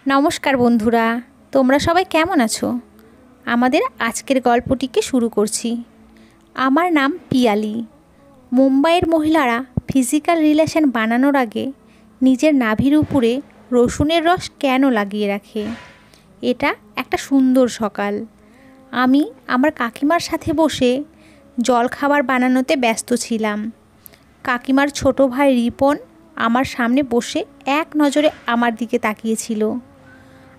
নমস্কার বন্ধুরা, তোমরা সবাই কেমন আছো? আমাদের আজকের গল্পটিকে শুরু করছি। আমার নাম পিয়ালি। মুম্বাইয়ের মহিলারা ফিজিক্যাল রিলেশন বানানোর আগে নিজের নাভির উপরে রসুনের রস কেন লাগিয়ে রাখে? এটা একটা সুন্দর সকাল। আমি আমার কাকিমার সাথে বসে জলখাবার বানানোতে ব্যস্ত ছিলাম। কাকিমার ছোট ভাই রিপন আমার সামনে বসে এক নজরে আমার দিকে তাকিয়েছিল,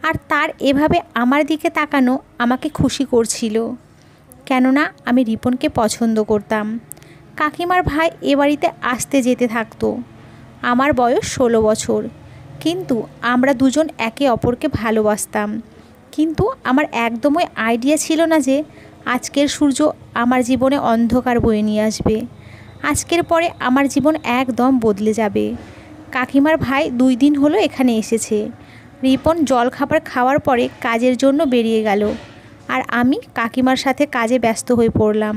আর তার এভাবে আমার দিকে তাকানো আমাকে খুশি করছিল, কেননা আমি রিপনকে পছন্দ করতাম। কাকিমার ভাই এ বাড়িতে আসতে যেতে থাকতো। আমার বয়স 16 বছর, কিন্তু আমরা দুজন একে অপরকে ভালোবাসতাম। কিন্তু আমার একদমই আইডিয়া ছিল না যে আজকের সূর্য আমার জীবনে অন্ধকার বয়ে নিয়ে আসবে। আজকের পরে আমার জীবন একদম বদলে যাবে। কাকিমার ভাই 2 দিন হলো এখানে এসেছে। রিপন জলখাবার খাওয়ার পরে কাজের জন্য বেরিয়ে গেল, আর আমি কাকিমার সাথে কাজে ব্যস্ত হয়ে পড়লাম।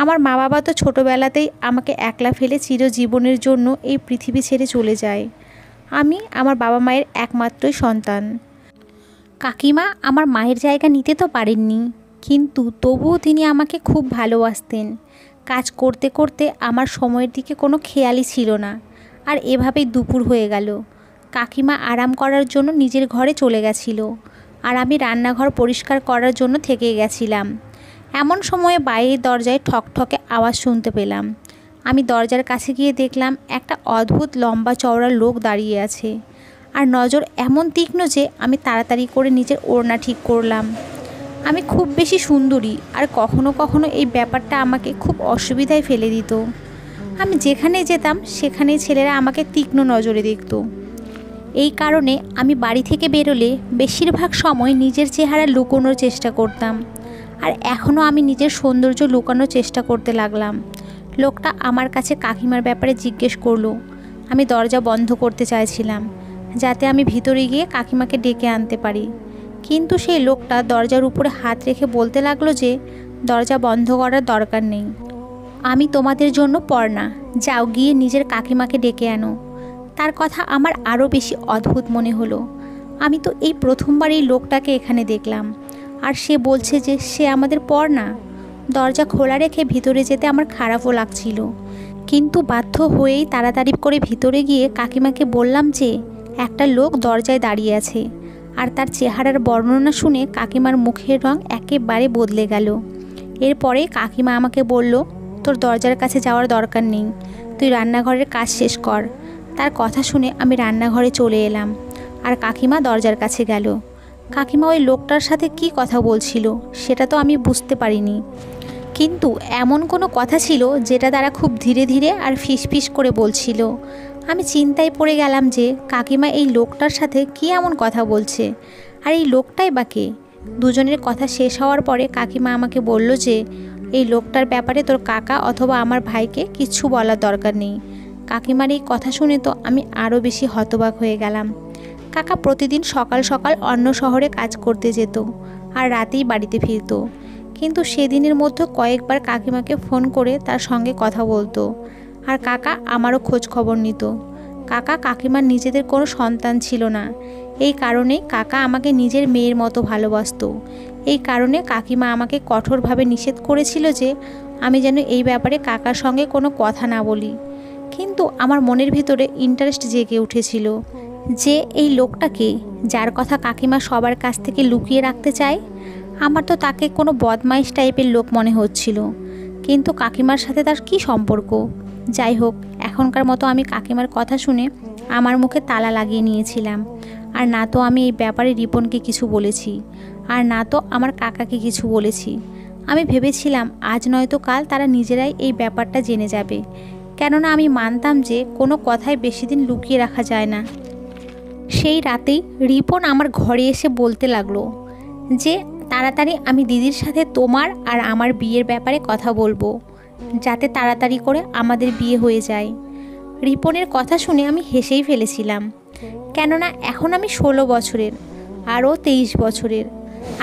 আমার মা বাবা তো ছোটোবেলাতেই আমাকে একলা ফেলে চিরজীবনের জন্য এই পৃথিবী ছেড়ে চলে যায়। আমি আমার বাবা মায়ের একমাত্রই সন্তান। কাকিমা আমার মায়ের জায়গা নিতে তো পারেননি, কিন্তু তবুও তিনি আমাকে খুব ভালোবাসতেন। কাজ করতে করতে আমার সময়ের দিকে কোনো খেয়ালই ছিল না। আর এভাবেই দুপুর হয়ে গেল। কাকিমা আরাম করার জন্য নিজের ঘরে চলে গেছিল, আর আমি রান্নাঘর পরিষ্কার করার জন্য থেকে গেছিলাম। এমন সময়ে বাইরের দরজায় ঠকঠকে আওয়াজ শুনতে পেলাম। আমি দরজার কাছে গিয়ে দেখলাম একটা অদ্ভুত লম্বা চওড়া লোক দাঁড়িয়ে আছে, আর নজর এমন তীক্ষ্ণ যে আমি তাড়াতাড়ি করে নিজের ওড়না ঠিক করলাম। আমি খুব বেশি সুন্দরী, আর কখনো কখনো এই ব্যাপারটা আমাকে খুব অসুবিধায় ফেলে দিত। আমি যেখানে যেতাম সেখানেই ছেলেরা আমাকে তীক্ষ্ণ নজরে দেখত। এই কারণে আমি বাড়ি থেকে বেরোলে বেশিরভাগ সময় নিজের চেহারা লুকোনোর চেষ্টা করতাম, আর এখনও আমি নিজের সৌন্দর্য লুকানোর চেষ্টা করতে লাগলাম। লোকটা আমার কাছে কাকিমার ব্যাপারে জিজ্ঞেস করলো। আমি দরজা বন্ধ করতে চাইছিলাম, যাতে আমি ভিতরে গিয়ে কাকিমাকে ডেকে আনতে পারি, কিন্তু সেই লোকটা দরজার উপরে হাত রেখে বলতে লাগলো যে দরজা বন্ধ করার দরকার নেই। আমি তোমাদের জন্য পড়না, যাও গিয়ে নিজের কাকিমাকে ডেকে আনো। তার কথা আমার আরও বেশি অদ্ভুত মনে হলো। আমি তো এই প্রথমবার এই লোকটাকে এখানে দেখলাম, আর সে বলছে যে সে আমাদের পড়না। দরজা খোলা রেখে ভিতরে যেতে আমার খারাপও লাগছিল, কিন্তু বাধ্য হয়েই তাড়াতাড়ি করে ভিতরে গিয়ে কাকিমাকে বললাম যে একটা লোক দরজায় দাঁড়িয়ে আছে। আর তার চেহারার বর্ণনা শুনে কাকিমার মুখের রং একেবারে বদলে গেল। এরপরে কাকিমা আমাকে বলল, তোর দরজার কাছে যাওয়ার দরকার নেই, তুই রান্নাঘরের কাজ শেষ কর। তার কথা শুনে আমি রান্নাঘরে চলে এলাম, আর কাকিমা দরজার কাছে গেল। কাকিমা ওই লোকটার সাথে কি কথা বলছিল সেটা তো আমি বুঝতে পারিনি, কিন্তু এমন কোনো কথা ছিল যেটা তারা খুব ধীরে ধীরে আর ফিসফিস করে বলছিল। আমি চিন্তায় পড়ে গেলাম যে কাকিমা এই লোকটার সাথে কি এমন কথা বলছে, আর এই লোকটাই বা কে। দুজনের কথা শেষ হওয়ার পরে কাকিমা আমাকে বলল যে এই লোকটার ব্যাপারে তোর কাকা অথবা আমার ভাইকে কিচ্ছু বলার দরকার নেই। কাকিমার এই কথা শুনে তো আমি আরও বেশি হতবাক হয়ে গেলাম। কাকা প্রতিদিন সকাল সকাল অন্য শহরে কাজ করতে যেত, আর রাতেই বাড়িতে ফিরত। কিন্তু সেদিনের মধ্যে কয়েকবার কাকিমাকে ফোন করে তার সঙ্গে কথা বলতো, আর কাকা আমারও খোঁজ খবর নিত। কাকা কাকিমার নিজেদের কোনো সন্তান ছিল না, এই কারণেই কাকা আমাকে নিজের মেয়ের মতো ভালোবাসতো। এই কারণে কাকিমা আমাকে কঠোরভাবে নিষেধ করেছিল যে আমি যেন এই ব্যাপারে কাকার সঙ্গে কোনো কথা না বলি। কিন্তু আমার মনের ভিতরে ইন্টারেস্ট জেগে উঠেছিল যে এই লোকটাকে, যার কথা কাকিমা সবার কাছ থেকে লুকিয়ে রাখতে চায়। আমার তো তাকে কোনো বদমাইশ টাইপের লোক মনে হচ্ছিল, কিন্তু কাকিমার সাথে তার কি সম্পর্ক? যাই হোক, এখনকার মতো আমি কাকিমার কথা শুনে আমার মুখে তালা লাগিয়ে নিয়েছিলাম। আর না তো আমি এই ব্যাপারে রিপনকে কিছু বলেছি, আর না তো আমার কাকাকে কিছু বলেছি। আমি ভেবেছিলাম আজ নয়তো কাল তারা নিজেরাই এই ব্যাপারটা জেনে যাবে, কেননা আমি মানতাম যে কোনো কথাই বেশি দিন লুকিয়ে রাখা যায় না। সেই রাতেই রিপন আমার ঘরে এসে বলতে লাগলো যে তাড়াতাড়ি আমি দিদির সাথে তোমার আর আমার বিয়ের ব্যাপারে কথা বলবো, যাতে তাড়াতাড়ি করে আমাদের বিয়ে হয়ে যায়। রিপনের কথা শুনে আমি হেসেই ফেলেছিলাম, কেননা এখন আমি 16 বছরের, আরও 23 বছরের,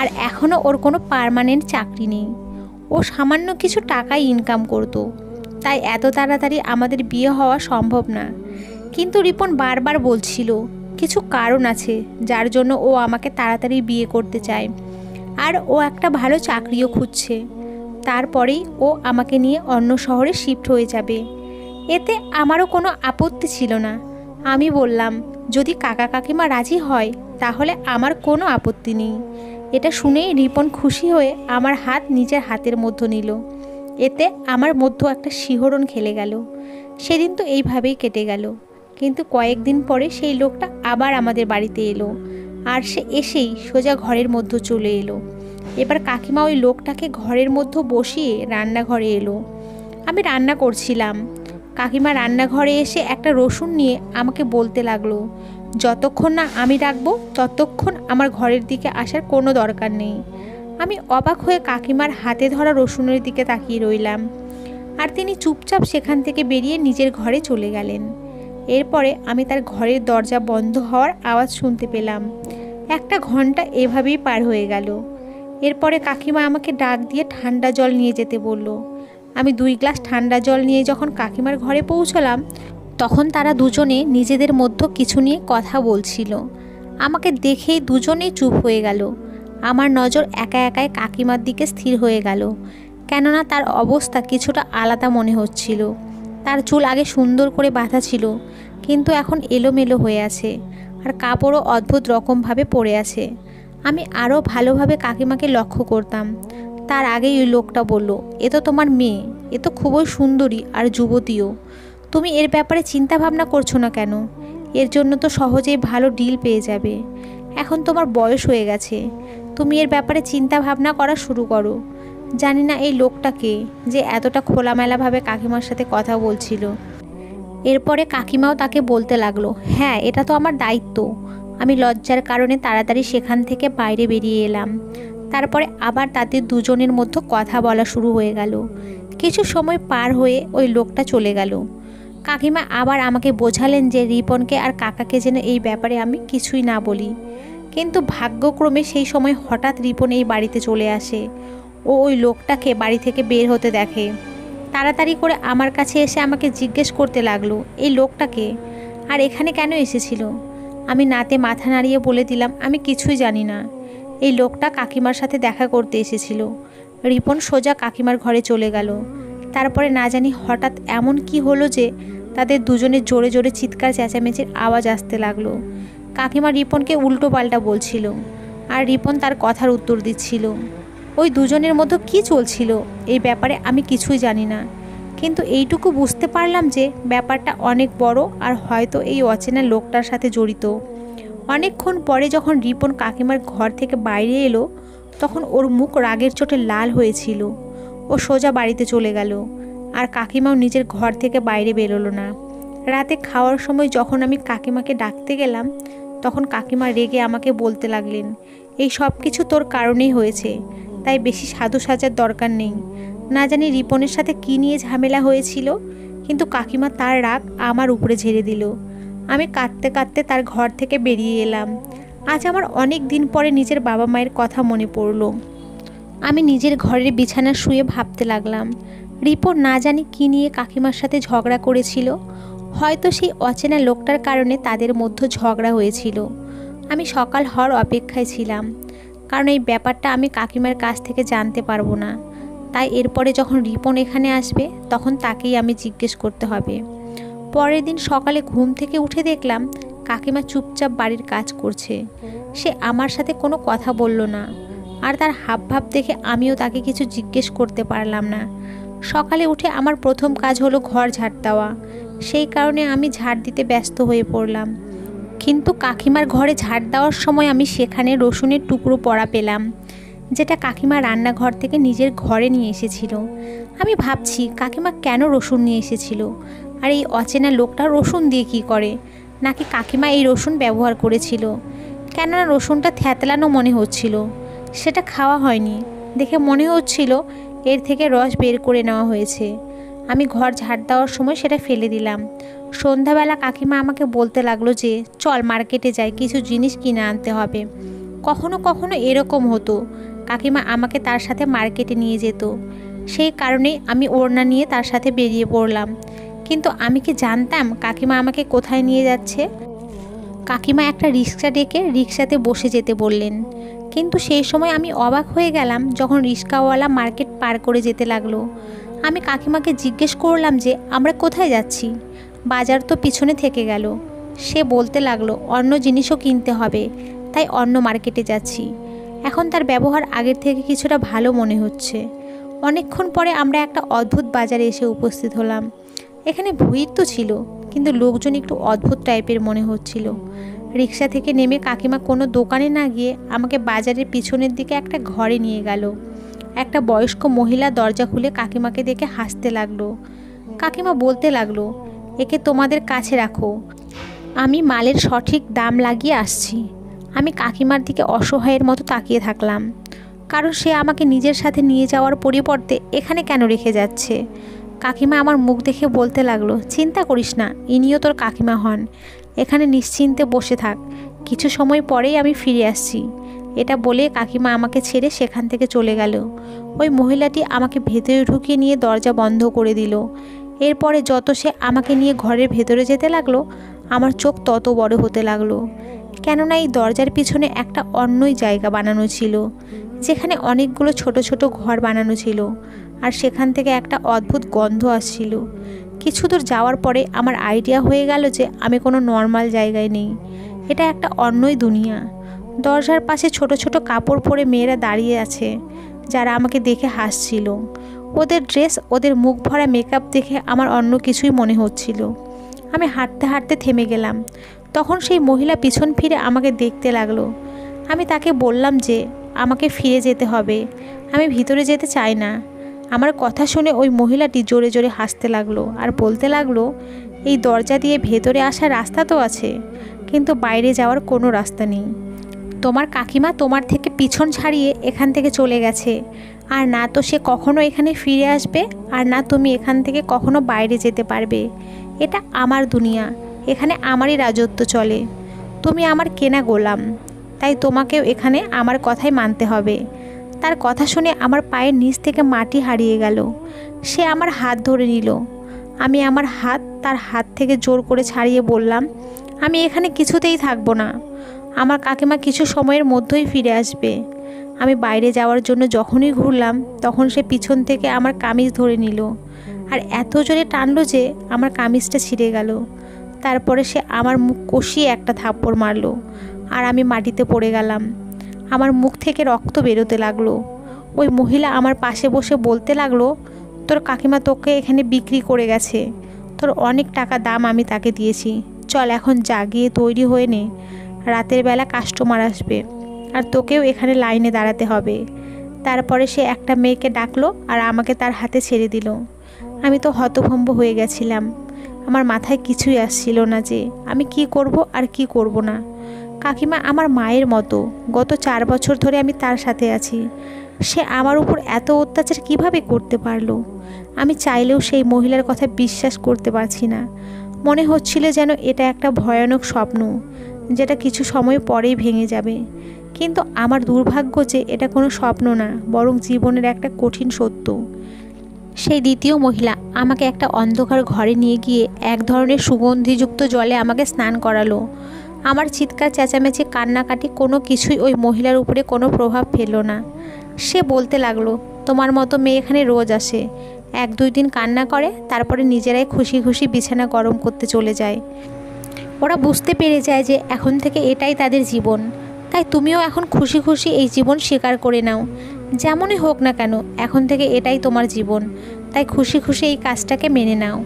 আর এখনও ওর কোনো পার্মানেন্ট চাকরি নেই। ও সামান্য কিছু টাকাই ইনকাম করতো, তাই এত তাড়াতাড়ি আমাদের বিয়ে হওয়া সম্ভব না। কিন্তু রিপন বারবার বলছিল কিছু কারণ আছে যার জন্য ও আমাকে তাড়াতাড়ি বিয়ে করতে চায়, আর ও একটা ভালো চাকরিও খুঁজছে। তারপরেই ও আমাকে নিয়ে অন্য শহরে শিফট হয়ে যাবে। এতে আমারও কোনো আপত্তি ছিল না। আমি বললাম, যদি কাকা কাকিমা রাজি হয় তাহলে আমার কোনো আপত্তি নেই। এটা শুনেই রিপন খুশি হয়ে আমার হাত নিজের হাতের মধ্যে নিল। এতে আমার মধ্যে একটা শিহরণ খেলে গেল। সেদিন তো এইভাবেই কেটে গেল। কিন্তু কয়েকদিন পরে সেই লোকটা আবার আমাদের বাড়িতে এলো, আর সে এসেই সোজা ঘরের মধ্যে চলে এলো। এবার কাকিমা ওই লোকটাকে ঘরের মধ্যে বসিয়ে রান্নাঘরে এলো। আমি রান্না করছিলাম। কাকিমা রান্নাঘরে এসে একটা রসুন নিয়ে আমাকে বলতে লাগলো, যতক্ষণ না আমি রাখবো ততক্ষণ আমার ঘরের দিকে আসার কোনো দরকার নেই। আমি অবাক হয়ে কাকিমার হাতে ধরা রসুনের দিকে তাকিয়ে রইলাম, আর তিনি চুপচাপ সেখান থেকে বেরিয়ে নিজের ঘরে চলে গেলেন। এরপরে আমি তার ঘরের দরজা বন্ধ হওয়ার আওয়াজ শুনতে পেলাম। একটা ঘন্টা এভাবেই পার হয়ে গেল। এরপরে কাকিমা আমাকে ডাক দিয়ে ঠান্ডা জল নিয়ে যেতে বলল। আমি 2 গ্লাস ঠান্ডা জল নিয়ে যখন কাকিমার ঘরে পৌঁছলাম, তখন তারা দুজনে নিজেদের মধ্যে কিছু নিয়ে কথা বলছিল। আমাকে দেখেই দুজনেই চুপ হয়ে গেল। আমার নজর একা একাই কাকিমার দিকে স্থির হয়ে গেল, কেননা তার অবস্থা কিছুটা আলাদা মনে হচ্ছিল। তার চুল আগে সুন্দর করে বাঁধা ছিল, কিন্তু এখন এলোমেলো হয়ে আছে, আর কাপড়ও অদ্ভুত রকমভাবে পরে আছে। আমি আরও ভালোভাবে কাকিমাকে লক্ষ্য করতাম। তার আগেই ওই লোকটা বলল, এ তো তোমার মেয়ে, এ তো খুবই সুন্দরী আর যুবতীও। তুমি এর ব্যাপারে চিন্তা ভাবনা করছো না কেন? এর জন্য তো সহজেই ভালো ডিল পেয়ে যাবে। এখন তোমার বয়স হয়ে গেছে, তুমি এর ব্যাপারে চিন্তা ভাবনা করা শুরু করো। জানি না এই লোকটাকে যে এতটা খোলামেলাভাবে কাকিমার সাথে কথা বলছিল। এরপরে কাকিমাও তাকে বলতে লাগলো, হ্যাঁ, এটা তো আমার দায়িত্ব। আমি লজ্জার কারণে তাড়াতাড়ি সেখান থেকে বাইরে বেরিয়ে এলাম। তারপরে আবার তাদের দুজনের মধ্যে কথা বলা শুরু হয়ে গেল। কিছু সময় পার হয়ে ওই লোকটা চলে গেল। কাকিমা আবার আমাকে বোঝালেন যে রিপনকে আর কাকাকে যেন এই ব্যাপারে আমি কিছুই না বলি। কিন্তু ভাগ্যক্রমে সেই সময় হঠাৎ রিপন এই বাড়িতে চলে আসে। ও ওই লোকটাকে বাড়ি থেকে বের হতে দেখে। তাড়াতাড়ি করে আমার কাছে এসে আমাকে জিজ্ঞেস করতে লাগলো, এই লোকটাকে আর এখানে কেন এসেছিল? আমি নাতে মাথা নাড়িয়ে বলে দিলাম, আমি কিছুই জানি না। এই লোকটা কাকিমার সাথে দেখা করতে এসেছিল। রিপন সোজা কাকিমার ঘরে চলে গেল। তারপরে না জানি হঠাৎ এমন কি হলো যে তাদের দুজনের জোরে জোরে চিৎকার চেঁচামেচির আওয়াজ আসতে লাগলো। কাকিমা রিপনকে উল্টো পাল্টা বলছিল, আর রিপন তার কথার উত্তর দিচ্ছিল। ওই দুজনের মধ্যে কি চলছিল এই ব্যাপারে আমি কিছুই জানি না, কিন্তু এইটুকু বুঝতে পারলাম যে ব্যাপারটা অনেক বড়, আর হয়তো এই অচেনা লোকটার সাথে জড়িত। অনেকক্ষণ পরে যখন রিপন কাকিমার ঘর থেকে বাইরে এলো, তখন ওর মুখ রাগের চোটে লাল হয়েছিল। ও সোজা বাড়িতে চলে গেল, আর কাকিমাও নিজের ঘর থেকে বাইরে বেরোলো না। রাতে খাওয়ার সময় যখন আমি কাকিমাকে ডাকতে গেলাম, তখন কাকিমা রেগে আমাকে বলতে লাগলেন, এই সব কিছু তোর কারণেই হয়েছে, তাই বেশি সাধু সাজার দরকার নেই। না জানি রিপনের সাথে কী নিয়ে ঝামেলা হয়েছিল, কিন্তু কাকিমা তার রাগ আমার উপরে ঝেড়ে দিল। আমি কাঁদতে কাঁদতে তার ঘর থেকে বেরিয়ে এলাম। আজ আমার অনেক দিন পরে নিজের বাবা মায়ের কথা মনে পড়ল। আমি নিজের ঘরের বিছানা শুয়ে ভাবতে লাগলাম, রিপন না জানি কী নিয়ে কাকিমার সাথে ঝগড়া করেছিল। হয়তো সেই অচেনা লোকটার কারণে তাদের মধ্যে ঝগড়া হয়েছিল। আমি সকাল হওয়ার অপেক্ষায় ছিলাম, কারণ এই ব্যাপারটা আমি কাকিমার কাছ থেকে জানতে পারবো না। তাই এরপরে যখন রিপন এখানে আসবে তখন তাকেই আমি জিজ্ঞেস করতে হবে। পরের দিন সকালে ঘুম থেকে উঠে দেখলাম কাকিমা চুপচাপ বাড়ির কাজ করছে। সে আমার সাথে কোনো কথা বলল না, আর তার হাবভাব দেখে আমিও তাকে কিছু জিজ্ঞেস করতে পারলাম না। সকালে উঠে আমার প্রথম কাজ হলো ঘর ঝাড় দেওয়া। সেই কারণে আমি ঝাড় দিতে ব্যস্ত হয়ে পড়লাম। কিন্তু কাকিমার ঘরে ঝাড় দেওয়ার সময় আমি সেখানে রসুনের টুকরো পড়া পেলাম, যেটা কাকিমা রান্নাঘর থেকে নিজের ঘরে নিয়ে এসেছিল। আমি ভাবছি কাকিমা কেন রসুন নিয়ে এসেছিল, আর এই অচেনা লোকটা রসুন দিয়ে কি করে? নাকি কাকিমা এই রসুন ব্যবহার করেছিল? কেননা রসুনটা থ্যাতলানো মনে হচ্ছিল। সেটা খাওয়া হয়নি দেখে মনে হচ্ছিল এর থেকে রস বের করে নেওয়া হয়েছে। আমি ঘর ঝাড় দেওয়ার সময় সেটা ফেলে দিলাম। সন্ধ্যাবেলা কাকিমা আমাকে বলতে লাগলো যে চল মার্কেটে যাই, কিছু জিনিস কিনে আনতে হবে। কখনো কখনো এরকম হতো, কাকিমা আমাকে তার সাথে মার্কেটে নিয়ে যেত। সেই কারণেই আমি ওড়না নিয়ে তার সাথে বেরিয়ে পড়লাম। কিন্তু আমি কি জানতাম কাকিমা আমাকে কোথায় নিয়ে যাচ্ছে? কাকিমা একটা রিক্সা ডেকে রিক্সাতে বসে যেতে বললেন। কিন্তু সেই সময় আমি অবাক হয়ে গেলাম যখন রিক্সাওয়ালা মার্কেট পার করে যেতে লাগলো। আমি কাকিমাকে জিজ্ঞেস করলাম যে আমরা কোথায় যাচ্ছি, বাজার তো পিছনে থেকে গেল। সে বলতে লাগলো অন্য জিনিসও কিনতে হবে, তাই অন্য মার্কেটে যাচ্ছি। এখন তার ব্যবহার আগের থেকে কিছুটা ভালো মনে হচ্ছে। অনেকক্ষণ পরে আমরা একটা অদ্ভুত বাজারে এসে উপস্থিত হলাম। এখানে ভিড় তো ছিল, কিন্তু লোকজন একটু অদ্ভুত টাইপের মনে হচ্ছিল। রিক্সা থেকে নেমে কাকিমা কোনো দোকানে না গিয়ে আমাকে বাজারের পিছনের দিকে একটা ঘরে নিয়ে গেল। একটা বয়স্ক মহিলা দরজা খুলে কাকিমাকে দেখে হাসতে লাগলো। কাকিমা বলতে লাগলো, একে তোমাদের কাছে রাখো, আমি মালের সঠিক দাম লাগিয়ে আসছি। আমি কাকিমার দিকে অসহায়ের মতো তাকিয়ে থাকলাম, কারণ সে আমাকে নিজের সাথে নিয়ে যাওয়ার পরিবর্তে এখানে কেন রেখে যাচ্ছে। কাকিমা আমার মুখ দেখে বলতে লাগলো, চিন্তা করিস না, ইনিও তোর কাকিমা হন। এখানে নিশ্চিন্তে বসে থাক, কিছু সময় পরেই আমি ফিরে আসছি। এটা বলে কাকিমা আমাকে ছেড়ে সেখান থেকে চলে গেল। ওই মহিলাটি আমাকে ভেতরে ঢুকিয়ে নিয়ে দরজা বন্ধ করে দিল। এরপরে যত সে আমাকে নিয়ে ঘরের ভেতরে যেতে লাগলো, আমার চোখ তত বড় হতে লাগলো। কেননা এই দরজার পিছনে একটা অন্যই জায়গা বানানো ছিল, যেখানে অনেকগুলো ছোট ছোট ঘর বানানো ছিল, আর সেখান থেকে একটা অদ্ভুত গন্ধ আসছিল। কিছু দূর যাওয়ার পরে আমার আইডিয়া হয়ে গেল যে আমি কোনো নর্মাল জায়গায় নেই, এটা একটা অন্যই দুনিয়া। দরজার পাশে ছোট ছোট কাপড় পরে মেয়েরা দাঁড়িয়ে আছে, যারা আমাকে দেখে হাসছিল। ওদের ড্রেস, ওদের মুখ ভরা মেকআপ দেখে আমার অন্য কিছুই মনে হচ্ছিল। আমি হাঁটতে হাঁটতে থেমে গেলাম। তখন সেই মহিলা পিছন ফিরে আমাকে দেখতে লাগলো। আমি তাকে বললাম যে আমাকে ফিরে যেতে হবে, আমি ভিতরে যেতে চাই না। আমার কথা শুনে ওই মহিলাটি জোরে জোরে হাসতে লাগলো আর বলতে লাগলো, এই দরজা দিয়ে ভেতরে আসার রাস্তা তো আছে, কিন্তু বাইরে যাওয়ার কোনো রাস্তা নেই। তোমার কাকিমা তোমার থেকে পিছন ছাড়িয়ে এখান থেকে চলে গেছে, আর না তো সে কখনো এখানে ফিরে আসবে, আর না তুমি এখান থেকে কখনো বাইরে যেতে পারবে। এটা আমার দুনিয়া, এখানে আমারই রাজত্ব চলে। তুমি আমার কেনা গোলাম, তাই তোমাকেও এখানে আমার কথাই মানতে হবে। তার কথা শুনে আমার পায়ের নিচ থেকে মাটি হারিয়ে গেল। সে আমার হাত ধরে নিল। আমি আমার হাত তার হাত থেকে জোর করে ছাড়িয়ে বললাম, আমি এখানে কিছুতেই থাকবো না। আমার কাকিমা কিছু সময়ের মধ্যেই ফিরে আসবে। আমি বাইরে যাওয়ার জন্য যখনই ঘুরলাম, তখন সে পিছন থেকে আমার কামিজ ধরে নিল, আর এত জোরে টানলো যে আমার কামিজটা ছিঁড়ে গেল। তারপরে সে আমার মুখ কষিয়ে একটা থাপ্পড় মারলো, আর আমি মাটিতে পড়ে গেলাম। আমার মুখ থেকে রক্ত বেরোতে লাগলো। ওই মহিলা আমার পাশে বসে বলতে লাগলো, তোর কাকিমা তোকে এখানে বিক্রি করে গেছে, তোর অনেক টাকা দাম আমি তাকে দিয়েছি। চল এখন যা, গিয়ে তৈরি হয়ে নে, রাতের বেলা কাস্টমার আসবে, আর তোকেও এখানে লাইনে দাঁড়াতে হবে। তারপরে সে একটা মেয়েকে ডাকলো আর আমাকে তার হাতে ছেড়ে দিল। আমি তো হতভম্ব হয়ে গেছিলাম। আমার মাথায় কিছুই আসছিল না যে আমি কি করব আর কি করব না। কাকিমা আমার মায়ের মতো, গত 4 বছর ধরে আমি তার সাথে আছি। সে আমার উপর এত অত্যাচার কিভাবে করতে পারলো? আমি চাইলেও সেই মহিলার কথা বিশ্বাস করতে পারছি না। মনে হচ্ছিল যেন এটা একটা ভয়ানক স্বপ্ন, যেটা কিছু সময় পরেই ভেঙে যাবে। কিন্তু আমার দুর্ভাগ্য যে এটা কোনো স্বপ্ন না, বরং জীবনের একটা কঠিন সত্য। সেই দ্বিতীয় মহিলা আমাকে একটা অন্ধকার ঘরে নিয়ে গিয়ে এক ধরনের সুগন্ধিযুক্ত জলে আমাকে স্নান করালো। আমার চিৎকার, চেঁচামেচি, কান্নাকাটি কোনো কিছুই ওই মহিলার উপরে কোনো প্রভাব ফেললো না। সে বলতে লাগলো, তোমার মতো মেয়ে এখানে রোজ আসে, 1-2 দিন কান্না করে, তারপরে নিজেরাই খুশি খুশি বিছানা গরম করতে চলে যায়। ওরা বুঝতে পেরে যায় যে এখন থেকে এটাই তাদের জীবন। তাই তুমিও এখন খুশি খুশি এই জীবন স্বীকার করে নাও। যেমনই হোক না কেন, এখন থেকে এটাই তোমার জীবন। তাই খুশি খুশি এই কাজটাকে মেনে নাও,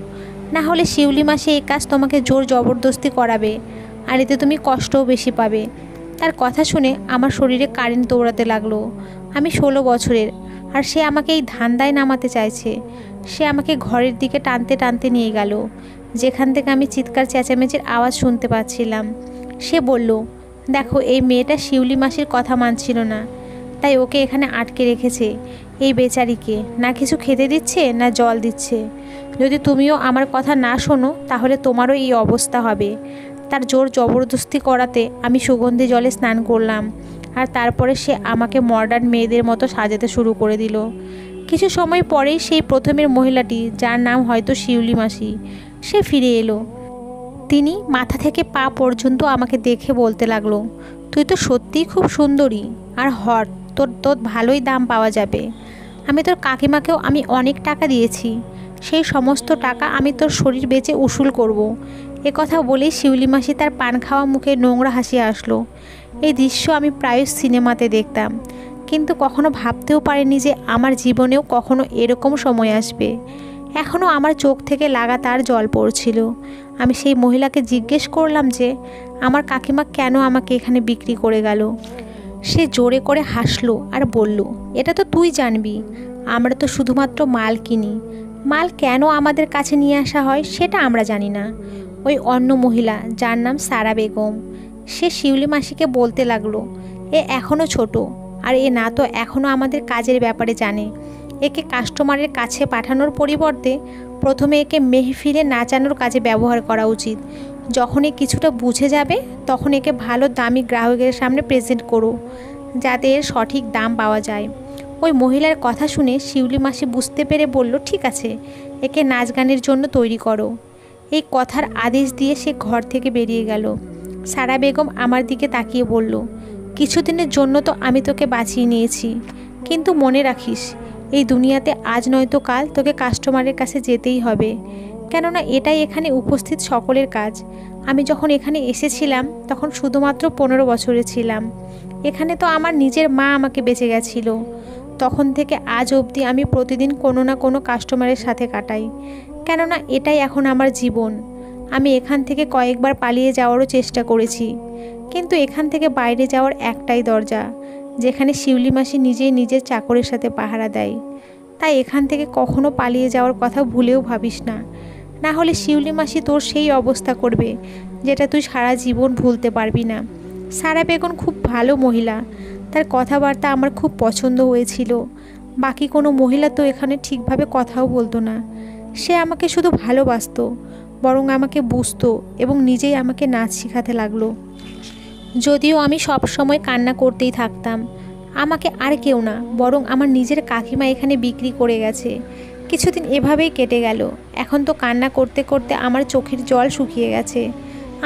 না হলে শিউলি মাসি এই কাজ তোমাকে জোর জবরদস্তি করাবে, আর এতে তুমি কষ্টও বেশি পাবে। তার কথা শুনে আমার শরীরে কারেন্ট দৌড়াতে লাগলো। আমি 16 বছরের, আর সে আমাকে এই ধান্দায় নামাতে চাইছে। সে আমাকে ঘরের দিকে টানতে টানতে নিয়ে গেল, যেখান থেকে আমি চিৎকার চেঁচামেচির আওয়াজ শুনতে পাচ্ছিলাম। সে বলল, দেখো, এই মেয়েটা শিউলি মাসির কথা মানছিল না, তাই ওকে এখানে আটকে রেখেছে। এই বেচারিকে না কিছু খেতে দিচ্ছে না জল দিচ্ছে। যদি তুমিও আমার কথা না শোনো, তাহলে তোমারও এই অবস্থা হবে। তার জোর জবরদস্তি করাতে আমি সুগন্ধি জলে স্নান করলাম, আর তারপরে সে আমাকে মডার্ন মেয়েদের মতো সাজাতে শুরু করে দিল। কিছু সময় পরেই সেই প্রথমের মহিলাটি, যার নাম হয়তো শিউলি মাসি, সে ফিরে এলো। তিনি মাথা থেকে পা পর্যন্ত আমাকে দেখে বলতে লাগলো, তুই তো সত্যিই খুব সুন্দরী আর হট, তোর তোর ভালোই দাম পাওয়া যাবে। আমি তোর কাকিমাকেও আমি অনেক টাকা দিয়েছি, সেই সমস্ত টাকা আমি তোর শরীর বেচে উসুল করব। এ কথা বলেই শিউলি মাসি তার পান খাওয়া মুখে নোংরা হাসি আসলো। এই দৃশ্য আমি প্রায় সিনেমাতে দেখতাম, কিন্তু কখনো ভাবতেও পারিনি যে আমার জীবনেও কখনো এরকম সময় আসবে। এখনও আমার চোখ থেকে লাগাতার জল পড়ছিল। আমি সেই মহিলাকে জিজ্ঞেস করলাম যে আমার কাকিমা কেন আমাকে এখানে বিক্রি করে গেল। সে জোরে করে হাসলো আর বলল, এটা তো তুই জানবি, আমরা তো শুধুমাত্র মাল কিনি, মাল কেন আমাদের কাছে নিয়ে আসা হয় সেটা আমরা জানি না। ওই অন্য মহিলা, যার নাম সারা বেগম, সে শিউলি মাসিকে বলতে লাগলো, এ এখনও ছোট, আর এ না তো এখনও আমাদের কাজের ব্যাপারে জানে। একে কাস্টমারের কাছে পাঠানোর পরিবর্তে প্রথমে একে মেহফিলে নাচানোর কাজে ব্যবহার করা উচিত। যখন এ কিছুটা বুঝে যাবে তখন একে ভালো দামি গ্রাহকের সামনে প্রেজেন্ট করো, যাতে এর সঠিক দাম পাওয়া যায়। ওই মহিলার কথা শুনে শিউলি মাসি বুঝতে পেরে বলল, ঠিক আছে, একে নাচ গানের জন্য তৈরি করো। এই কথার আদেশ দিয়ে সে ঘর থেকে বেরিয়ে গেল। সারা বেগম আমার দিকে তাকিয়ে বলল, কিছুদিনের জন্য তো আমি তোকে বাঁচিয়ে নিয়েছি, কিন্তু মনে রাখিস, এই দুনিয়াতে আজ নয়তো কাল তোকে কাস্টমারের কাছে যেতেই হবে, কেননা এটাই এখানে উপস্থিত সকলের কাজ। আমি যখন এখানে এসেছিলাম তখন শুধুমাত্র 15 বছরে ছিলাম। এখানে তো আমার নিজের মা আমাকে বেঁচে গেছিল। তখন থেকে আজ অবধি আমি প্রতিদিন কোনো না কোনো কাস্টমারের সাথে কাটাই, কেননা এটাই এখন আমার জীবন। আমি এখান থেকে কয়েকবার পালিয়ে যাওয়ারও চেষ্টা করেছি, কিন্তু এখান থেকে বাইরে যাওয়ার একটাই দরজা, যেখানে শিউলি মাসি নিজেই নিজের চাকরের সাথে পাহারা দেয়। তাই এখান থেকে কখনো পালিয়ে যাওয়ার কথা ভুলেও ভাবিস না, না হলে শিউলি মাসি তোর সেই অবস্থা করবে যেটা তুই সারা জীবন ভুলতে পারবি না। সারা বেগম খুব ভালো মহিলা, তার কথাবার্তা আমার খুব পছন্দ হয়েছিল। বাকি কোনো মহিলা তো এখানে ঠিকভাবে কথাও বলতো না। সে আমাকে শুধু ভালোবাসতো, বরং আমাকে বুঝতো এবং নিজেই আমাকে নাচ শেখাতে লাগলো। যদিও আমি সব সময় কান্না করতেই থাকতাম। আমাকে আর কেউ না, বরং আমার নিজের কাকিমা এখানে বিক্রি করে গেছে। কিছুদিন এভাবেই কেটে গেল। এখন তো কান্না করতে করতে আমার চোখের জল শুকিয়ে গেছে।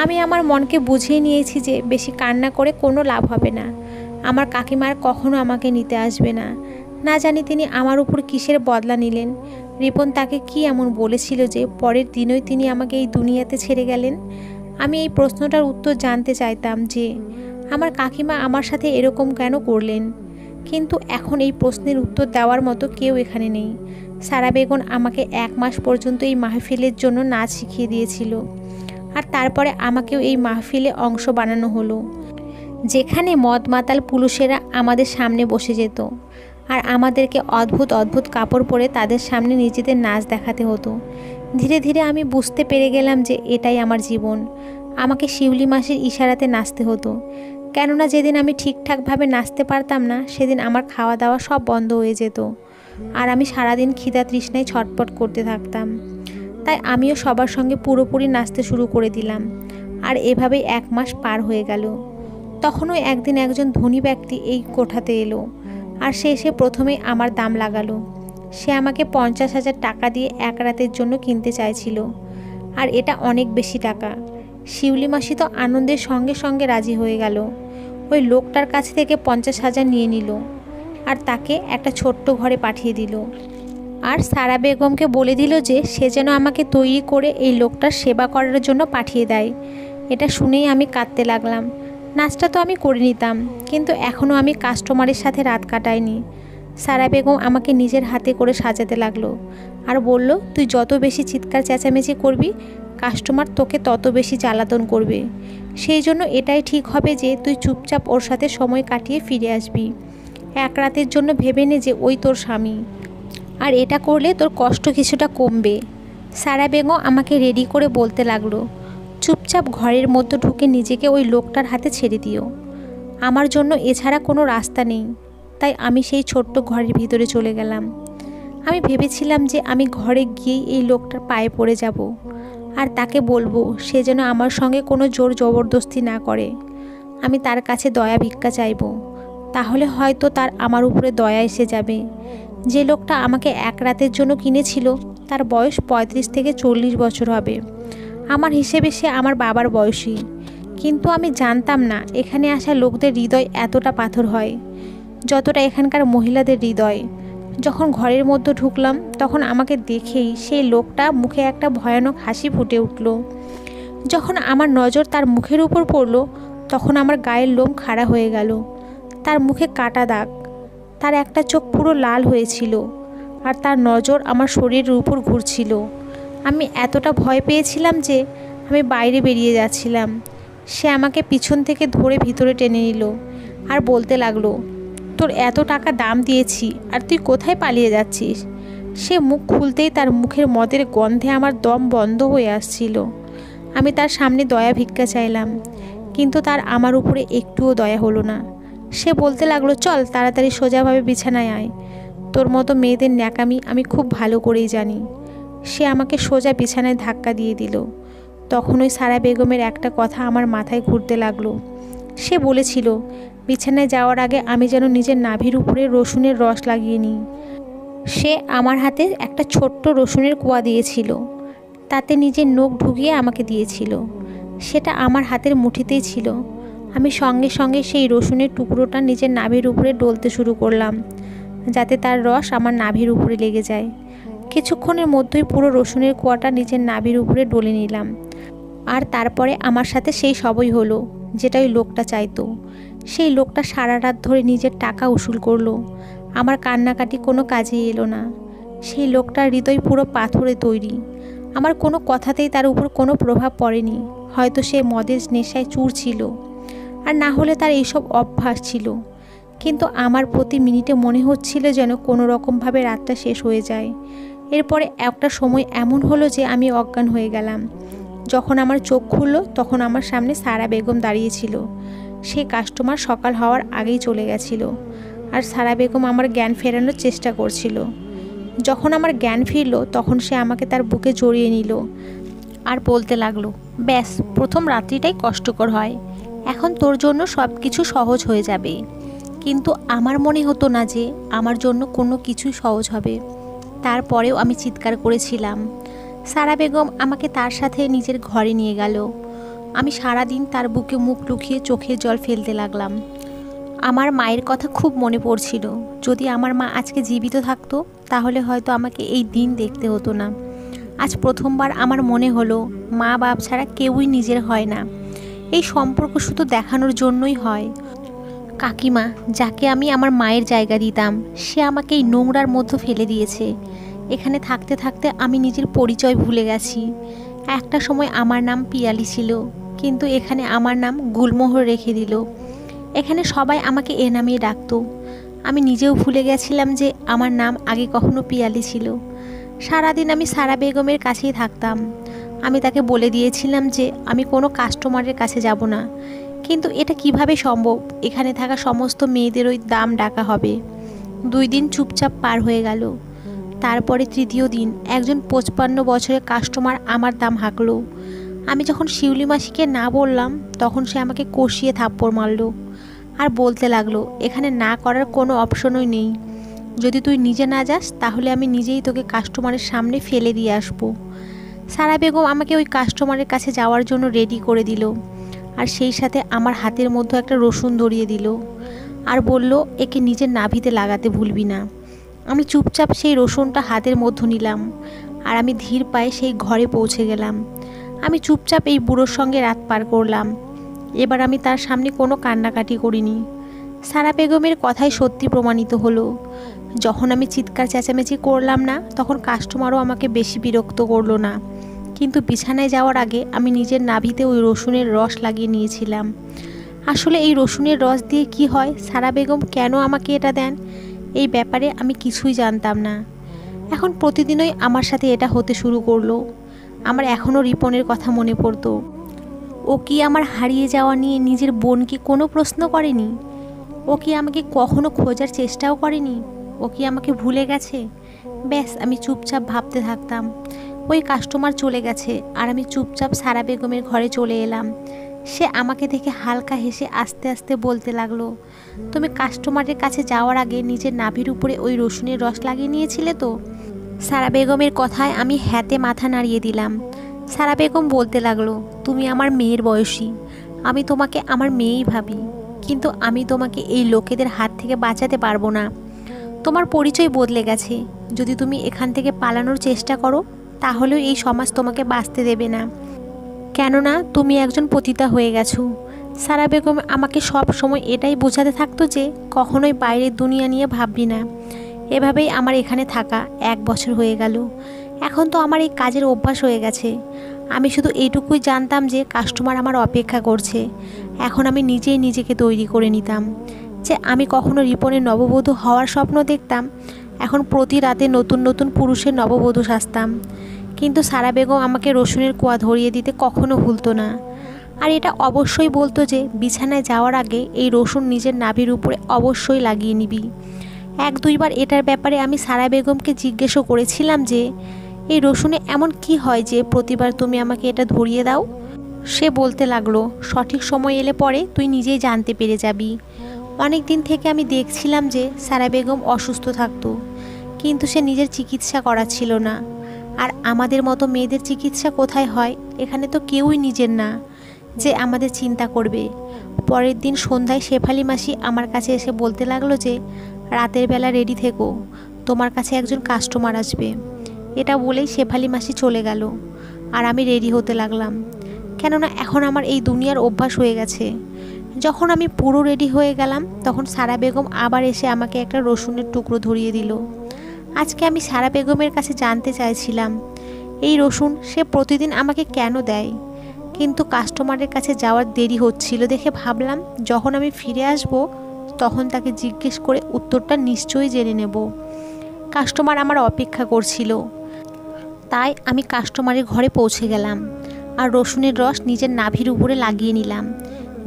আমি আমার মনকে বুঝিয়ে নিয়েছি যে বেশি কান্না করে কোনো লাভ হবে না। আমার কাকিমার কখনো আমাকে নিতে আসবে না। না জানি তিনি আমার উপর কিসের বদলা নিলেন। রিপন তাকে কি এমন বলেছিল যে পরের দিনই তিনি আমাকে এই দুনিয়াতে ছেড়ে গেলেন? আমি এই প্রশ্নটার উত্তর জানতে চাইতাম যে আমার কাকিমা আমার সাথে এরকম কেন করলেন, কিন্তু এখন এই প্রশ্নের উত্তর দেওয়ার মতো কেউ এখানে নেই। সারা বেগম আমাকে 1 মাস পর্যন্ত এই মাহফিলের জন্য নাচ শিখিয়ে দিয়েছিল, আর তারপরে আমাকেও এই মাহফিলে অংশ বানানো হলো, যেখানে মদ মাতাল পুরুষেরা আমাদের সামনে বসে যেত আর আমাদেরকে অদ্ভুত অদ্ভুত কাপড় পরে তাদের সামনে নিজেদের নাচ দেখাতে হতো। ধীরে ধীরে আমি বুঝতে পেরে গেলাম যে এটাই আমার জীবন। আমাকে শিউলি মাসির ইশারাতে নাচতে হতো, কেননা যেদিন আমি ঠিকঠাকভাবে নাচতে পারতাম না সেদিন আমার খাওয়া দাওয়া সব বন্ধ হয়ে যেত, আর আমি সারাদিন খিদা তৃষ্ণায় ছটপট করতে থাকতাম। তাই আমিও সবার সঙ্গে পুরোপুরি নাচতে শুরু করে দিলাম, আর এভাবেই 1 মাস পার হয়ে গেল। তখনও একদিন একজন ধনী ব্যক্তি এই কোঠাতে এলো, আর সে এসে প্রথমেই আমার দাম লাগালো। সে আমাকে 50,000 টাকা দিয়ে 1 রাতের জন্য কিনতে চাইছিল, আর এটা অনেক বেশি টাকা। শিউলি মাসি তো আনন্দের সঙ্গে সঙ্গে রাজি হয়ে গেল। ওই লোকটার কাছ থেকে 50,000 নিয়ে নিল আর তাকে একটা ছোট্ট ঘরে পাঠিয়ে দিল, আর সারা বেগমকে বলে দিল যে সে যেন আমাকে তৈরি করে এই লোকটার সেবা করার জন্য পাঠিয়ে দেয়। এটা শুনেই আমি কাঁদতে লাগলাম। নাচটা তো আমি করে নিতাম, কিন্তু এখনও আমি কাস্টমারের সাথে রাত কাটাইনি। সারা বেগম আমাকে নিজের হাতে করে সাজাতে লাগলো আর বলল, তুই যত বেশি চিৎকার চেঁচামেচি করবি কাস্টমার তোকে তত বেশি জ্বালাতন করবে। সেই জন্য এটাই ঠিক হবে যে তুই চুপচাপ ওর সাথে সময় কাটিয়ে ফিরে আসবি। 1 রাতের জন্য ভেবে নে যে ওই তোর স্বামী, আর এটা করলে তোর কষ্ট কিছুটা কমবে। সারা বেগম আমাকে রেডি করে বলতে লাগলো, চুপচাপ ঘরের মধ্যে ঢুকে নিজেকে ওই লোকটার হাতে ছেড়ে দিও। আমার জন্য এছাড়া কোনো রাস্তা নেই। তাই আমি সেই ছোট্ট ঘরের ভিতরে চলে গেলাম। আমি ভেবেছিলাম যে আমি ঘরে গিয়েই এই লোকটার পায়ে পড়ে যাব আর তাকে বলবো সে যেন আমার সঙ্গে কোনো জোর জবরদস্তি না করে। আমি তার কাছে দয়া ভিক্ষা চাইব, তাহলে হয়তো তার আমার উপরে দয়া এসে যাবে। যে লোকটা আমাকে 1 রাতের জন্য কিনেছিল তার বয়স 35 থেকে 40 বছর হবে, আমার হিসেবে সে আমার বাবার বয়সী, কিন্তু আমি জানতাম না এখানে আসা লোকদের হৃদয় এতটা পাথর হয় যতটা এখানকার মহিলাদের হৃদয়। যখন ঘরের মধ্যে ঢুকলাম তখন আমাকে দেখেই সেই লোকটা মুখে একটা ভয়ানক হাসি ফুটে উঠল। যখন আমার নজর তার মুখের উপর পড়ল তখন আমার গায়ের লোম খাড়া হয়ে গেল। তার মুখে কাটা দাগ, তার একটা চোখ পুরো লাল হয়েছিল, আর তার নজর আমার শরীরের উপর ঘুরছিল। আমি এতটা ভয় পেয়েছিলাম যে আমি বাইরে বেরিয়ে যাচ্ছিলাম। সে আমাকে পিছন থেকে ধরে ভিতরে টেনে নিল আর বলতে লাগলো, তোর এত টাকা দাম দিয়েছি আর তুই কোথায় পালিয়ে যাচ্ছিস? সে মুখ খুলতেই তার মুখের মদের গন্ধে আমার দম বন্ধ হয়ে আসছিল। আমি তার সামনে দয়া ভিক্ষা চাইলাম, কিন্তু তার আমার উপরে একটুও দয়া হলো না। সে বলতে লাগলো, চল তাড়াতাড়ি সোজাভাবে বিছানায় আয়, তোর মতো মেয়েদের ন্যাকামি আমি খুব ভালো করেই জানি। সে আমাকে সোজা বিছানায় ধাক্কা দিয়ে দিল। তখন ওই সারা বেগমের একটা কথা আমার মাথায় ঘুরতে লাগলো। সে বলেছিল বিছানায় যাওয়ার আগে আমি যেন নিজের নাভির উপরে রসুনের রস লাগিয়ে নিই। সে আমার হাতে একটা ছোট্ট রসুনের কোয়া দিয়েছিল, তাতে নিজের নখ ঢুকিয়ে আমাকে দিয়েছিল। সেটা আমার হাতের মুঠিতেই ছিল। আমি সঙ্গে সঙ্গে সেই রসুনের টুকরোটা নিজের নাভির উপরে ডলতে শুরু করলাম, যাতে তার রস আমার নাভির উপরে লেগে যায়। কিছুক্ষণের মধ্যেই পুরো রসুনের কোয়াটা নিজের নাভির উপরে ডলে নিলাম। আর তারপরে আমার সাথে সেই সবই হলো যেটা ওই লোকটা চাইতো। সেই লোকটা সারা রাত ধরে নিজের টাকা উসুল করলো। আমার কান্নাকাটি কোনো কাজে এলো না। সেই লোকটার হৃদয় পুরো পাথরে তৈরি। আমার কোনো কথাতেই তার উপর কোনো প্রভাব পড়েনি। হয়তো সে মদের নেশায় চুর ছিল, আর না হলে তার এইসব অভ্যাস ছিল। কিন্তু আমার প্রতি মিনিটে মনে হচ্ছিল যেন কোনো রকমভাবে রাতটা শেষ হয়ে যায়। এরপরে একটা সময় এমন হলো যে আমি অজ্ঞান হয়ে গেলাম। যখন আমার চোখ খুললো তখন আমার সামনে সারা বেগম দাঁড়িয়েছিল। সে কাস্টমার সকাল হওয়ার আগেই চলে গেছিল, আর সারা বেগম আমার জ্ঞান ফেরানোর চেষ্টা করছিল। যখন আমার জ্ঞান ফিরল তখন সে আমাকে তার বুকে জড়িয়ে নিল আর বলতে লাগলো, ব্যাস, প্রথম রাত্রিটাই কষ্টকর হয়, এখন তোর জন্য সব কিছু সহজ হয়ে যাবে। কিন্তু আমার মনে হতো না যে আমার জন্য কোনো কিছুই সহজ হবে। তারপরেও আমি চিৎকার করেছিলাম। সারা বেগম আমাকে তার সাথে নিজের ঘরে নিয়ে গেল। আমি সারাদিন তার বুকে মুখ লুকিয়ে চোখের জল ফেলতে লাগলাম। আমার মায়ের কথা খুব মনে পড়ছিল। যদি আমার মা আজকে জীবিত থাকতো তাহলে হয়তো আমাকে এই দিন দেখতে হতো না। আজ প্রথমবার আমার মনে হলো মা বাপ ছাড়া কেউই নিজের হয় না। এই সম্পর্ক শুধু দেখানোর জন্যই হয়। কাকিমা, যাকে আমি আমার মায়ের জায়গা দিতাম, সে আমাকে এই নোংরার মধ্যে ফেলে দিয়েছে। এখানে থাকতে থাকতে আমি নিজের পরিচয় ভুলে গেছি। একটা সময় আমার নাম পিয়ালি ছিল, কিন্তু এখানে আমার নাম গুলমোহর রেখে দিল। এখানে সবাই আমাকে এ নামেই ডাকতো। আমি নিজেও ভুলে গেছিলাম যে আমার নাম আগে কখনো পিয়ালি ছিল। সারাদিন আমি সারা বেগমের কাছেই থাকতাম। আমি তাকে বলে দিয়েছিলাম যে আমি কোনো কাস্টমারের কাছে যাব না, কিন্তু এটা কিভাবে সম্ভব? এখানে থাকা সমস্ত মেয়েদেরই দাম ডাকা হবে। 2 দিন চুপচাপ পার হয়ে গেল। তারপরে তৃতীয় দিন একজন 55 বছরের কাস্টমার আমার দাম হাঁকলো। আমি যখন শিউলি মাসিকে না বললাম তখন সে আমাকে কষিয়ে থাপ্পড় মারল আর বলতে লাগলো, এখানে না করার কোনো অপশনই নেই। যদি তুই নিজে না যাস তাহলে আমি নিজেই তোকে কাস্টমারের সামনে ফেলে দিয়ে আসবো। সারা বেগম আমাকে ওই কাস্টমারের কাছে যাওয়ার জন্য রেডি করে দিল, আর সেই সাথে আমার হাতের মধ্যে একটা রসুন ধরিয়ে দিল আর বলল, একে নিজের নাভিতে লাগাতে ভুলবি না। আমি চুপচাপ সেই রসুনটা হাতের মধ্যে নিলাম, আর আমি ধীর পায়ে সেই ঘরে পৌঁছে গেলাম। আমি চুপচাপ এই বুড়োর সঙ্গে রাত পার করলাম। এবার আমি তার সামনে কোনো কান্নাকাটি করিনি। সারা বেগমের কথাই সত্যি প্রমাণিত হলো। যখন আমি চিৎকার চেঁচামেচি করলাম না তখন কাস্টমারও আমাকে বেশি বিরক্ত করলো না। কিন্তু বিছানায় যাওয়ার আগে আমি নিজের নাভিতে ওই রসুনের রস লাগিয়ে নিয়েছিলাম। আসলে এই রসুনের রস দিয়ে কি হয়, সারা বেগম কেন আমাকে এটা দেন, এই ব্যাপারে আমি কিছুই জানতাম না। এখন প্রতিদিনই আমার সাথে এটা হতে শুরু করলো। আমার এখনও রিপনের কথা মনে পড়তো। ও কি আমার হারিয়ে যাওয়া নিয়ে নিজের বোনকে কোনো প্রশ্ন করেনি? ও কি আমাকে কখনো খোঁজার চেষ্টাও করেনি? ও কি আমাকে ভুলে গেছে? ব্যাস, আমি চুপচাপ ভাবতে থাকতাম। ওই কাস্টমার চলে গেছে আর আমি চুপচাপ সারা বেগমের ঘরে চলে এলাম। সে আমাকে দেখে হালকা হেসে আস্তে আস্তে বলতে লাগলো, তুমি কাস্টমারের কাছে যাওয়ার আগে নিজের নাভির উপরে ওই রসুনের রস লাগিয়ে নিয়েছিলে তো? সারা বেগমের কথায় আমি হ্যাতে মাথা নাড়িয়ে দিলাম। সারা বেগম বলতে লাগলো, তুমি আমার মেয়ের বয়সী, আমি তোমাকে আমার মেয়েই ভাবি, কিন্তু আমি তোমাকে এই লোকেদের হাত থেকে বাঁচাতে পারবো না। তোমার পরিচয় বদলে গেছে, যদি তুমি এখান থেকে পালানোর চেষ্টা করো তাহলেও এই সমাজ তোমাকে বাঁচতে দেবে না, কেননা তুমি একজন পতিতা হয়ে গেছো। সারা বেগম আমাকে সব সময় এটাই বোঝাতে থাকতো যে কখনোই বাইরের দুনিয়া নিয়ে ভাববি না। এভাবেই আমার এখানে থাকা 1 বছর হয়ে গেল। এখন তো আমার এই কাজের অভ্যাস হয়ে গেছে। আমি শুধু এইটুকুই জানতাম যে কাস্টমার আমার অপেক্ষা করছে। এখন আমি নিজেই নিজেকে তৈরি করে নিতাম যে আমি কখনো রিপনের নববধূ হওয়ার স্বপ্ন দেখতাম, এখন প্রতি রাতে নতুন নতুন পুরুষের নববধূ সাজতাম। কিন্তু সারা বেগম আমাকে রসুনের কোয়া ধরিয়ে দিতে কখনো ভুলতো না। আর এটা অবশ্যই বলতো যে বিছানায় যাওয়ার আগে এই রসুন নিজের নাভির উপরে অবশ্যই লাগিয়ে নিবি। 1-2 বার এটার ব্যাপারে আমি সারা বেগমকে জিজ্ঞেসও করেছিলাম যে এই রসুনে এমন কি হয় যে প্রতিবার তুমি আমাকে এটা ধরিয়ে দাও। সে বলতে লাগলো, সঠিক সময় এলে পরে তুই নিজেই জানতে পেরে যাবি। অনেক দিন থেকে আমি দেখছিলাম যে সারা বেগম অসুস্থ থাকতো, কিন্তু সে নিজের চিকিৎসা করাচ্ছিল না। আর আমাদের মতো মেয়েদের চিকিৎসা কোথায় হয়? এখানে তো কেউই নিজের না যে আমাদের চিন্তা করবে। পরের দিন সন্ধ্যায় শেফালি মাসি আমার কাছে এসে বলতে লাগলো যে রাতের বেলা রেডি থেকো, তোমার কাছে একজন কাস্টমার আসবে। এটা বলেই শেফালি মাসি চলে গেল, আর আমি রেডি হতে লাগলাম, কেননা এখন আমার এই দুনিয়ার অভ্যাস হয়ে গেছে। যখন আমি পুরো রেডি হয়ে গেলাম তখন সারা বেগম আবার এসে আমাকে একটা রসুনের টুকরো ধরিয়ে দিল। আজকে আমি সারা বেগমের কাছে জানতে চাইছিলাম এই রসুন সে প্রতিদিন আমাকে কেন দেয়, কিন্তু কাস্টমারের কাছে যাওয়ার দেরি হচ্ছিল দেখে ভাবলাম যখন আমি ফিরে আসব তখন তাকে জিজ্ঞেস করে উত্তরটা নিশ্চয়ই জেনে নেব। কাস্টমার আমার অপেক্ষা করছিল, তাই আমি কাস্টমারের ঘরে পৌঁছে গেলাম আর রসুনের রস নিজের নাভির উপরে লাগিয়ে নিলাম।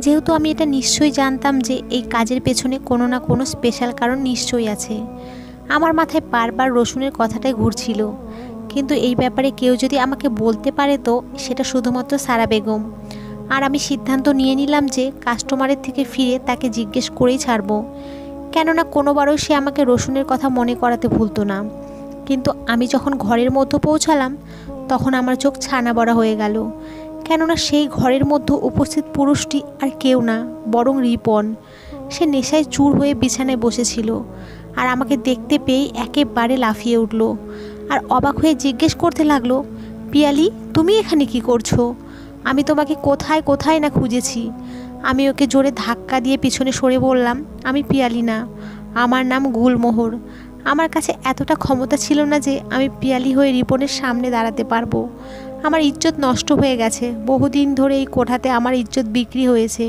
যেহেতু আমি এটা নিশ্চয়ই জানতাম যে এই কাজের পেছনে কোনো না কোনো স্পেশাল কারণ নিশ্চয়ই আছে। আমার মাথায় বারবার রসুনের কথাটাই ঘুরছিল, কিন্তু এই ব্যাপারে কেউ যদি আমাকে বলতে পারে তো সেটা শুধুমাত্র সারা বেগম। আর আমি সিদ্ধান্ত নিয়ে নিলাম যে কাস্টমারের থেকে ফিরে তাকে জিজ্ঞেস করেই ছাড়বো, কেননা কোনোবারও সে আমাকে রসুনের কথা মনে করাতে ভুলতো না। কিন্তু আমি যখন ঘরের মধ্যে পৌঁছালাম তখন আমার চোখ ছানা বড়া হয়ে গেল, কেননা সেই ঘরের মধ্যে উপস্থিত পুরুষটি আর কেউ না বরং রিপন। সে নেশায় চুর হয়ে বিছানায় বসেছিল আর আমাকে দেখতে পেয়েই একেবারে লাফিয়ে উঠল আর অবাক হয়ে জিজ্ঞেস করতে লাগলো, পিয়ালি তুমি এখানে কি করছো? আমি তোমাকে কোথায় কোথায় না খুঁজেছি। আমি ওকে জোরে ধাক্কা দিয়ে পিছনে সরে বললাম, আমি পিয়ালি না, আমার নাম গুলমোহর। আমার কাছে এতটা ক্ষমতা ছিল না যে আমি পিয়ালি হয়ে রিপনের সামনে দাঁড়াতে পারবো। আমার ইজ্জত নষ্ট হয়ে গেছে, বহুদিন ধরে এই কোঠাতে আমার ইজ্জত বিক্রি হয়েছে।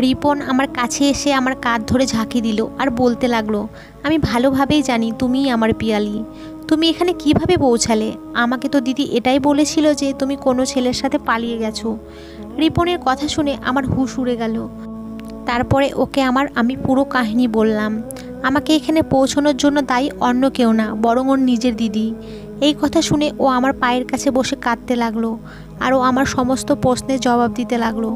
রিপন আমার কাছে এসে আমার কাঁধ ধরে ঝাঁকি দিল আর বলতে লাগলো, আমি ভালোভাবেই জানি তুমিই আমার পিয়ালি। তুমি এখানে কিভাবে পৌঁছালে? আমাকে তো দিদি এটাই বলেছিল যে তুমি কোনো ছেলের সাথে পালিয়ে গেছো। রিপনের কথা শুনে আমার হুঁশ উড়ে গেল। তারপরে ওকে আমি পুরো কাহিনী বললাম। আমাকে এখানে পৌঁছানোর জন্য দায়ী অন্য কেউ না বরং ওর নিজের দিদি। এই কথা শুনে ও আমার পায়ের কাছে বসে কাঁদতে লাগলো আর ও আমার সমস্ত প্রশ্নের জবাব দিতে লাগলো।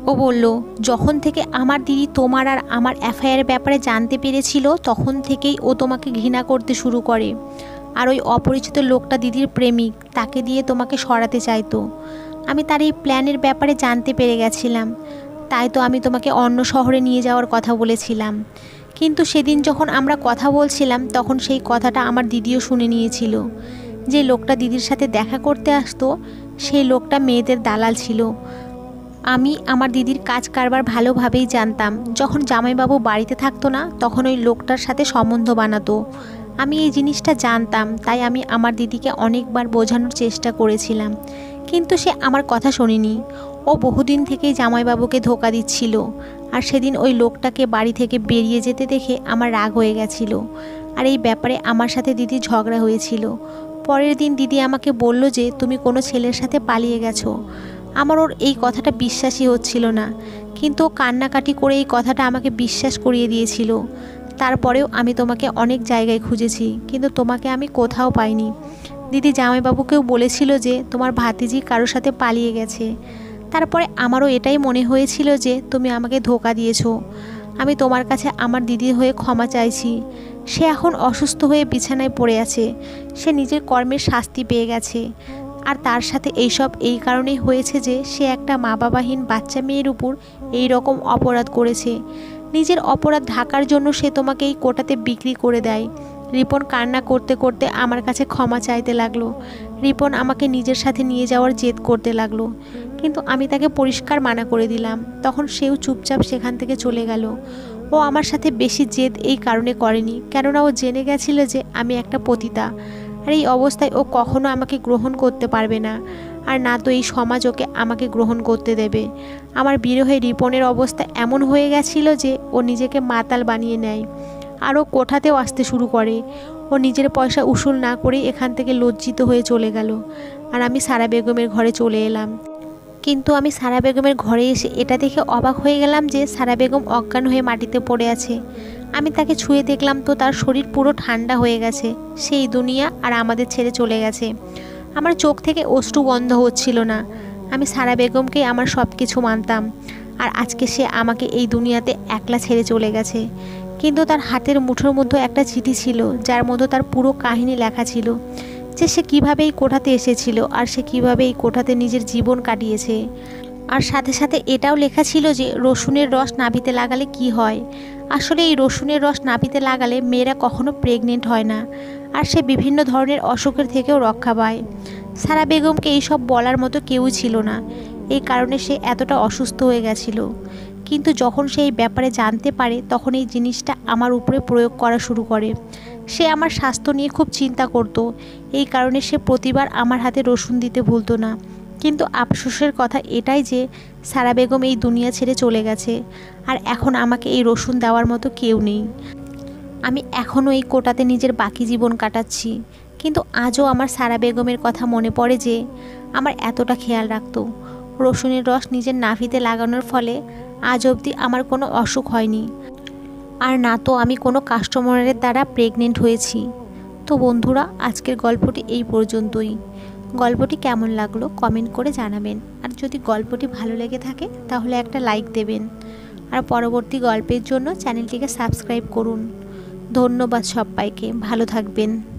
ও বলল, যখন থেকে আমার দিদি তোমার আর আমার এফআইআর ব্যাপারে জানতে পেরেছিল তখন থেকেই ও তোমাকে ঘৃণা করতে শুরু করে। আর ওই অপরিচিত লোকটা দিদির প্রেমিক, তাকে দিয়ে তোমাকে সরাতে চাইতো। আমি তার এই প্ল্যানের ব্যাপারে জানতে পেরে গেছিলাম, তাই তো আমি তোমাকে অন্য শহরে নিয়ে যাওয়ার কথা বলেছিলাম। কিন্তু সেদিন যখন আমরা কথা বলছিলাম তখন সেই কথাটা আমার দিদিও শুনে নিয়েছিল। যে লোকটা দিদির সাথে দেখা করতে আসতো সেই লোকটা মেয়েদের দালাল ছিল। আমি আমার দিদির কাজ কারবার ভালোভাবেই জানতাম। যখন জামাইবাবু বাড়িতে থাকতো না তখন ওই লোকটার সাথে সম্বন্ধ বানাতো। আমি এই জিনিসটা জানতাম, তাই আমি আমার দিদিকে অনেকবার বোঝানোর চেষ্টা করেছিলাম, কিন্তু সে আমার কথা শোনেনি। ও বহুদিন থেকেই জামাইবাবুকে ধোঁকা দিচ্ছিল। আর সেদিন ওই লোকটাকে বাড়ি থেকে বেরিয়ে যেতে দেখে আমার রাগ হয়ে গেছিল। আর এই ব্যাপারে আমার সাথে দিদি ঝগড়া হয়েছিল। পরের দিন দিদি আমাকে বলল যে তুমি কোনো ছেলের সাথে পালিয়ে গেছো। আমার ওর এই কথাটা বিশ্বাসই হচ্ছিল না, কিন্তু ও কান্নাকাটি করে এই কথাটা আমাকে বিশ্বাস করিয়ে দিয়েছিল। তারপরেও আমি তোমাকে অনেক জায়গায় খুঁজেছি, কিন্তু তোমাকে আমি কোথাও পাইনি। দিদি জামাইবাবুকেও বলেছিল যে তোমার ভাতিজি কারোর সাথে পালিয়ে গেছে। তারপরে আমারও এটাই মনে হয়েছিল যে তুমি আমাকে ধোঁকা দিয়েছো। আমি তোমার কাছে আমার দিদি হয়ে ক্ষমা চাইছি। সে এখন অসুস্থ হয়ে বিছানায় পড়ে আছে, সে নিজের কর্মের শাস্তি পেয়ে গেছে। আর তার সাথে এইসব এই কারণেই হয়েছে যে সে একটা মা বাবাহীন বাচ্চা মেয়ের উপর এই রকম অপরাধ করেছে। নিজের অপরাধ ঢাকার জন্য সে তোমাকে এই কোটাতে বিক্রি করে দেয়। রিপন কান্না করতে করতে আমার কাছে ক্ষমা চাইতে লাগলো। রিপন আমাকে নিজের সাথে নিয়ে যাওয়ার জেদ করতে লাগলো, কিন্তু আমি তাকে পরিষ্কার মানা করে দিলাম। তখন সেও চুপচাপ সেখান থেকে চলে গেল। ও আমার সাথে বেশি জেদ এই কারণে করেনি, কেননা ও জেনে গেছিল যে আমি একটা পতিতা। আর এই অবস্থায় ও কখনো আমাকে গ্রহণ করতে পারবে না, আর না তো এই সমাজ ওকে আমাকে গ্রহণ করতে দেবে। আমার বিরহে রিপনের অবস্থা এমন হয়ে গেছিল যে ও নিজেকে মাতাল বানিয়ে নেয়, আর ও কোঠাতেও আসতে শুরু করে। ও নিজের পয়সা উসুল না করেই এখান থেকে লজ্জিত হয়ে চলে গেল। আর আমি সারা বেগমের ঘরে চলে এলাম। কিন্তু আমি সারা বেগমের ঘরে এসে এটা দেখে অবাক হয়ে গেলাম যে সারা বেগম অজ্ঞান হয়ে মাটিতে পড়ে আছে। আমি তাকে ছুঁয়ে দেখলাম তো তার শরীর পুরো ঠান্ডা হয়ে গেছে। সেই দুনিয়া আর আমাদের ছেড়ে চলে গেছে। আমার চোখ থেকে অশ্রু বন্ধ হচ্ছিল না। আমি সারা বেগমকে আমার সব কিছু মানতাম, আর আজকে সে আমাকে এই দুনিয়াতে একলা ছেড়ে চলে গেছে। কিন্তু তার হাতের মুঠোর মধ্যে একটা চিঠি ছিল, যার মধ্যে তার পুরো কাহিনী লেখা ছিল, যে সে কীভাবে এই কোঠাতে এসেছিল আর সে কীভাবে এই কোঠাতে নিজের জীবন কাটিয়েছে। আর সাথে সাথে এটাও লেখা ছিল যে রসুনের রস নাভিতে লাগালে কি হয়। আসলে এই রসুনের রস নাভিতে লাগালে মেয়েরা কখনো প্রেগনেন্ট হয় না, আর সে বিভিন্ন ধরনের অসুখের থেকেও রক্ষা পায়। সারা বেগমকে এইসব বলার মতো কেউই ছিল না, এই কারণে সে এতটা অসুস্থ হয়ে গেছিল। কিন্তু যখন সে এই ব্যাপারে জানতে পারে, তখন এই জিনিসটা আমার উপরে প্রয়োগ করা শুরু করে। সে আমার স্বাস্থ্য নিয়ে খুব চিন্তা করত, এই কারণে সে প্রতিবার আমার হাতে রসুন দিতে ভুলতো না। কিন্তু আফসোসের কথা এটাই যে সারা বেগম এই দুনিয়া ছেড়ে চলে গেছে, আর এখন আমাকে এই রসুন দেওয়ার মতো কেউ নেই। আমি এখনও এই কোটাতে নিজের বাকি জীবন কাটাচ্ছি, কিন্তু আজও আমার সারা বেগমের কথা মনে পড়ে যে আমার এতটা খেয়াল রাখতো। রসুনের রস নিজের নাভিতে লাগানোর ফলে আজ অবধি আমার কোনো অসুখ হয়নি, আর না তো আমি কোনো কাস্টমারের দ্বারা প্রেগনেন্ট হয়েছি। তো বন্ধুরা, আজকের গল্পটি এই পর্যন্তই। গল্পটি কেমন লাগলো কমেন্ট করে জানাবেন, আর যদি গল্পটি ভালো লেগে থাকে তাহলে একটা লাইক দেবেন, আর পরবর্তী গল্পের জন্য চ্যানেলটিকে সাবস্ক্রাইব করুন। ধন্যবাদ সবাইকে, ভালো থাকবেন।